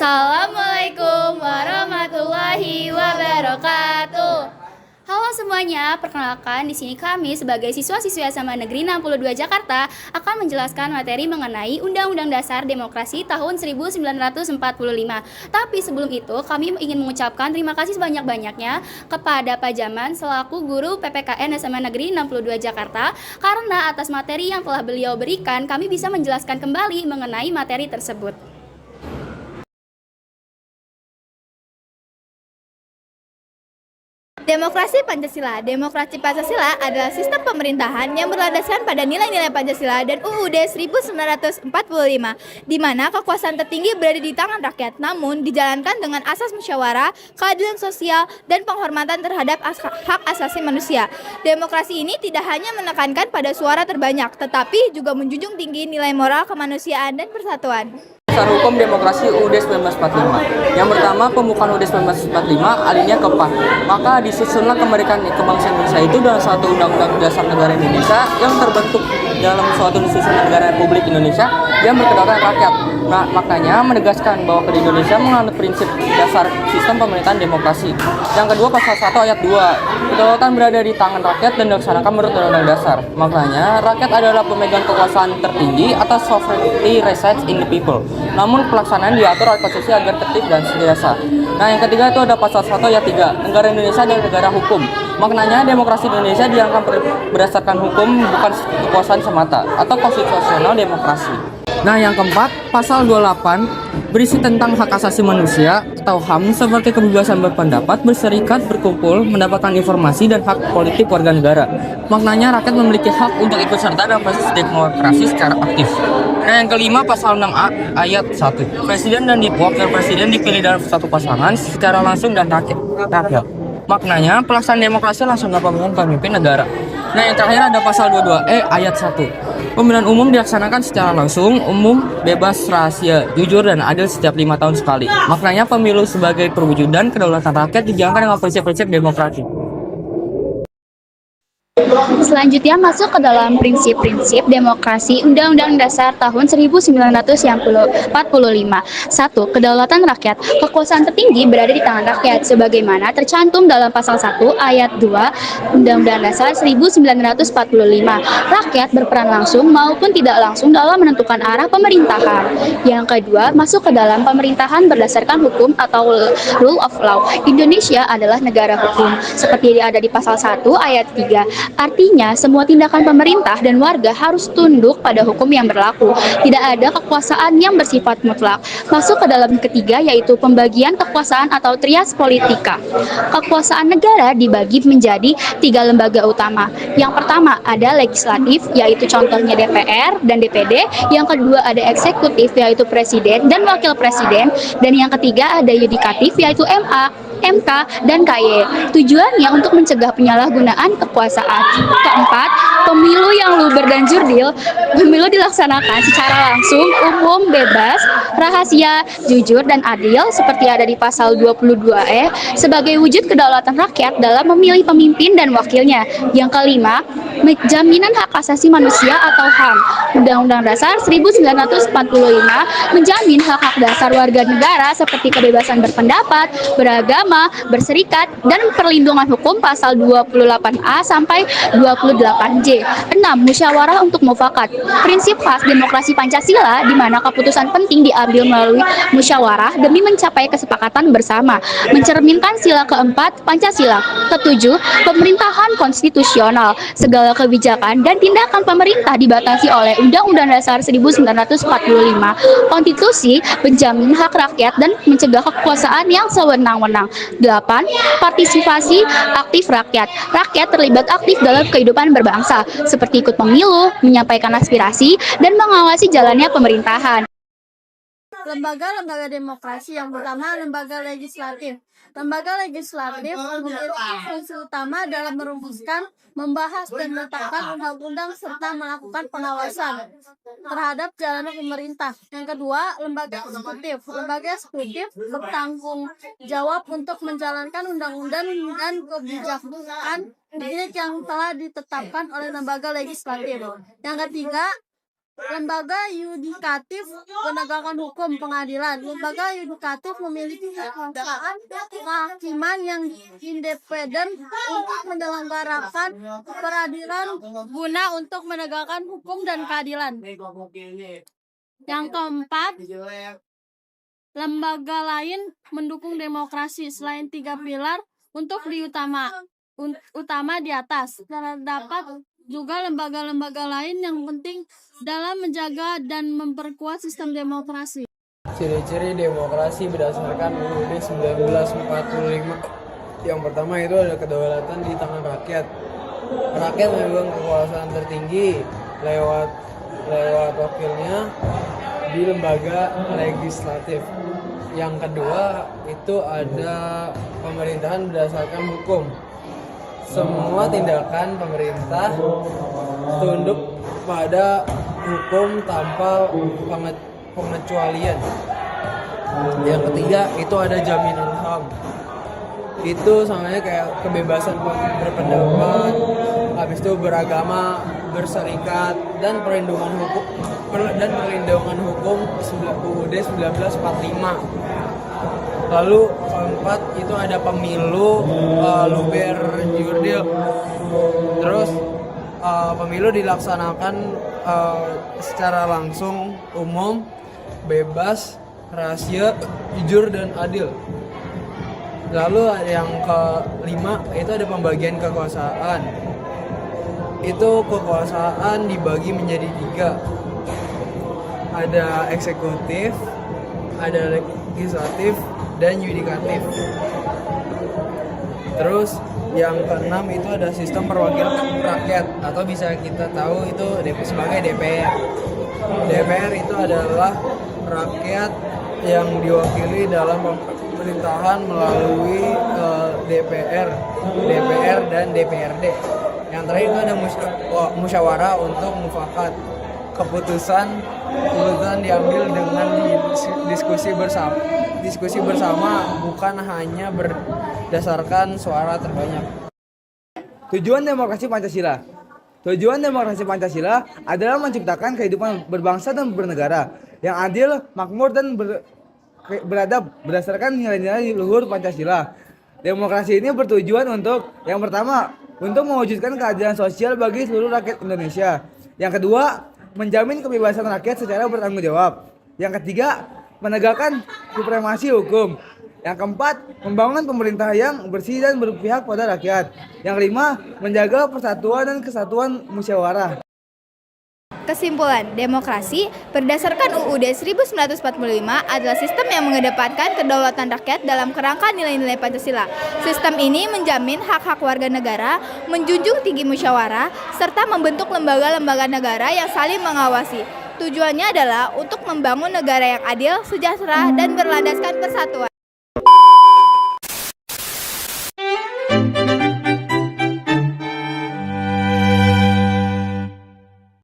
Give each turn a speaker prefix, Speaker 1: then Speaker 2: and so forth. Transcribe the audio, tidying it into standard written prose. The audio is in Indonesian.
Speaker 1: Assalamualaikum warahmatullahi wabarakatuh. Halo semuanya, perkenalkan di sini kami sebagai siswa-siswi SMA Negeri 62 Jakarta akan menjelaskan materi mengenai Undang-Undang Dasar Demokrasi tahun 1945. Tapi sebelum itu, kami ingin mengucapkan terima kasih sebanyak-banyaknya kepada Pak Jaman selaku guru PPKN SMA Negeri 62 Jakarta karena atas materi yang telah beliau berikan, kami bisa menjelaskan kembali mengenai materi tersebut.
Speaker 2: Demokrasi Pancasila adalah sistem pemerintahan yang berlandaskan pada nilai-nilai Pancasila dan UUD 1945, di mana kekuasaan tertinggi berada di tangan rakyat, namun dijalankan dengan asas musyawarah, keadilan sosial, dan penghormatan terhadap hak asasi manusia. Demokrasi ini tidak hanya menekankan pada suara terbanyak, tetapi juga menjunjung tinggi nilai moral kemanusiaan dan persatuan.
Speaker 3: Dasar Hukum Demokrasi UUD 1945. Yang pertama, pembukaan UUD 1945 alinea keempat. Maka disusunlah kemerdekaan kebangsaan Indonesia itu dalam suatu undang-undang dasar negara Indonesia yang terbentuk dalam suatu susunan negara Republik Indonesia yang berkedaulatan rakyat. Nah, maknanya menegaskan bahwa di Indonesia menganut prinsip dasar sistem pemerintahan demokrasi. Yang kedua, pasal 1 ayat 2. Kedaulatan berada di tangan rakyat dan dilaksanakan menurut undang-undang dasar. Maknanya, rakyat adalah pemegang kekuasaan tertinggi atas sovereignty resides in the people. Namun pelaksanaan diatur oleh konstitusi agar tertib dan sentiasa. Nah, yang ketiga itu ada pasal 1 ayat 3. Negara Indonesia adalah negara hukum. Maknanya demokrasi Indonesia dianggap berdasarkan hukum bukan kekuasaan semata atau konstitusional demokrasi. Nah, yang keempat, pasal 28 berisi tentang hak asasi manusia atau HAM seperti kebebasan berpendapat, berserikat, berkumpul, mendapatkan informasi, dan hak politik warga negara. Maknanya rakyat memiliki hak untuk ikut serta dalam proses demokrasi secara aktif. Nah, yang kelima, pasal 6A ayat 1. Presiden dan wakil presiden dipilih dalam satu pasangan secara langsung dan rakyat. Maknanya pelaksanaan demokrasi langsung dalam pemilihan pemimpin negara. Nah, yang terakhir ada pasal 22E ayat 1. Pemilihan umum dilaksanakan secara langsung, umum, bebas, rahasia, jujur, dan adil setiap 5 tahun sekali. Maknanya pemilu sebagai perwujudan kedaulatan rakyat dijalankan dengan prinsip-prinsip demokrasi.
Speaker 1: Selanjutnya masuk ke dalam prinsip-prinsip demokrasi Undang-Undang Dasar tahun 1945. 1. Kedaulatan rakyat. Kekuasaan tertinggi berada di tangan rakyat sebagaimana tercantum dalam pasal 1 ayat 2 Undang-Undang Dasar 1945. Rakyat berperan langsung maupun tidak langsung dalam menentukan arah pemerintahan. Yang kedua, masuk ke dalam pemerintahan berdasarkan hukum atau rule of law. Indonesia adalah negara hukum seperti yang ada di pasal 1 ayat 3. Artinya, semua tindakan pemerintah dan warga harus tunduk pada hukum yang berlaku. Tidak ada kekuasaan yang bersifat mutlak. Masuk ke dalam ketiga, yaitu pembagian kekuasaan atau trias politika. Kekuasaan negara dibagi menjadi 3 lembaga utama. Yang pertama ada legislatif, yaitu contohnya DPR dan DPD. Yang kedua ada eksekutif, yaitu presiden dan wakil presiden. Dan yang ketiga ada yudikatif, yaitu MA, MK, dan KY. Tujuannya untuk mencegah penyalahgunaan kekuasaan. Keempat, pemilu yang luber dan jurdil. Pemilu dilaksanakan secara langsung, umum, bebas, rahasia, jujur, dan adil seperti ada di pasal 22E sebagai wujud kedaulatan rakyat dalam memilih pemimpin dan wakilnya. Yang kelima, jaminan hak asasi manusia atau HAM. Undang-Undang Dasar 1945 menjamin hak-hak dasar warga negara seperti kebebasan berpendapat, beragama, berserikat, dan perlindungan hukum pasal 28A sampai 28J. 6. Musyawarah untuk mufakat. Prinsip khas demokrasi Pancasila di mana keputusan penting diambil melalui musyawarah demi mencapai kesepakatan bersama. Mencerminkan sila keempat Pancasila. Ketujuh, pemerintahan konstitusional. Segala kebijakan dan tindakan pemerintah dibatasi oleh Undang-Undang Dasar 1945. Konstitusi menjamin hak rakyat dan mencegah kekuasaan yang sewenang-wenang. 8. Partisipasi aktif rakyat. Rakyat terlibat aktif dalam kehidupan berbangsa, seperti ikut pemilu, menyampaikan aspirasi, dan mengawasi jalannya pemerintahan.
Speaker 2: Lembaga-lembaga demokrasi. Yang pertama, lembaga legislatif. Lembaga legislatif memiliki fungsi utama dalam merumuskan, membahas, dan menetapkan undang-undang serta melakukan pengawasan terhadap jalannya pemerintah. Yang kedua, lembaga eksekutif. Lembaga eksekutif bertanggung jawab untuk menjalankan undang-undang dan kebijakan yang telah ditetapkan oleh lembaga legislatif. Yang ketiga,
Speaker 4: Lembaga yudikatif penegakan hukum pengadilan. Lembaga yudikatif memiliki kekuasaan kehakiman yang independen untuk menyelenggarakan peradilan guna untuk menegakkan hukum dan keadilan. Yang keempat, lembaga lain mendukung demokrasi selain 3 pilar untuk utama di atas. Terdapat juga lembaga-lembaga lain yang penting dalam menjaga dan memperkuat sistem demokrasi.
Speaker 5: Ciri-ciri demokrasi berdasarkan UUD 1945. Yang pertama itu ada kedaulatan di tangan rakyat. Rakyat memegang kekuasaan tertinggi lewat wakilnya di lembaga legislatif. Yang kedua itu ada pemerintahan berdasarkan hukum. Semua tindakan pemerintah tunduk pada hukum tanpa pengecualian. Yang ketiga itu ada jaminan HAM. Itu samanya kayak kebebasan berpendapat, habis itu beragama, berserikat, dan perlindungan hukum UUD 1945. Lalu keempat itu ada pemilu luber jurdil. Terus pemilu dilaksanakan secara langsung, umum, bebas, rahasia, jujur, dan adil. Lalu yang kelima itu ada pembagian kekuasaan. Itu kekuasaan dibagi menjadi 3. Ada eksekutif, ada legislatif, dan yudikatif. Terus yang keenam itu ada sistem perwakilan rakyat, atau bisa kita tahu itu sebagai DPR. DPR itu adalah rakyat yang diwakili dalam pemerintahan melalui DPR dan DPRD. Yang terakhir itu ada musyawarah untuk mufakat. Keputusan diambil dengan diskusi bersama, bukan hanya berdasarkan suara terbanyak.
Speaker 6: Tujuan demokrasi Pancasila. Tujuan demokrasi Pancasila adalah menciptakan kehidupan berbangsa dan bernegara yang adil, makmur, dan beradab berdasarkan nilai-nilai luhur Pancasila. Demokrasi ini bertujuan untuk, yang pertama, untuk mewujudkan keadilan sosial bagi seluruh rakyat Indonesia. Yang kedua, menjamin kebebasan rakyat secara bertanggung jawab. Yang ketiga, menegakkan supremasi hukum. Yang keempat, membangun pemerintah yang bersih dan berpihak pada rakyat. Yang kelima, menjaga persatuan dan kesatuan musyawarah.
Speaker 2: Kesimpulan, demokrasi berdasarkan UUD 1945 adalah sistem yang mengedepankan kedaulatan rakyat dalam kerangka nilai-nilai Pancasila. Sistem ini menjamin hak-hak warga negara, menjunjung tinggi musyawarah, serta membentuk lembaga-lembaga negara yang saling mengawasi. Tujuannya adalah untuk membangun negara yang adil, sejahtera, dan berlandaskan persatuan.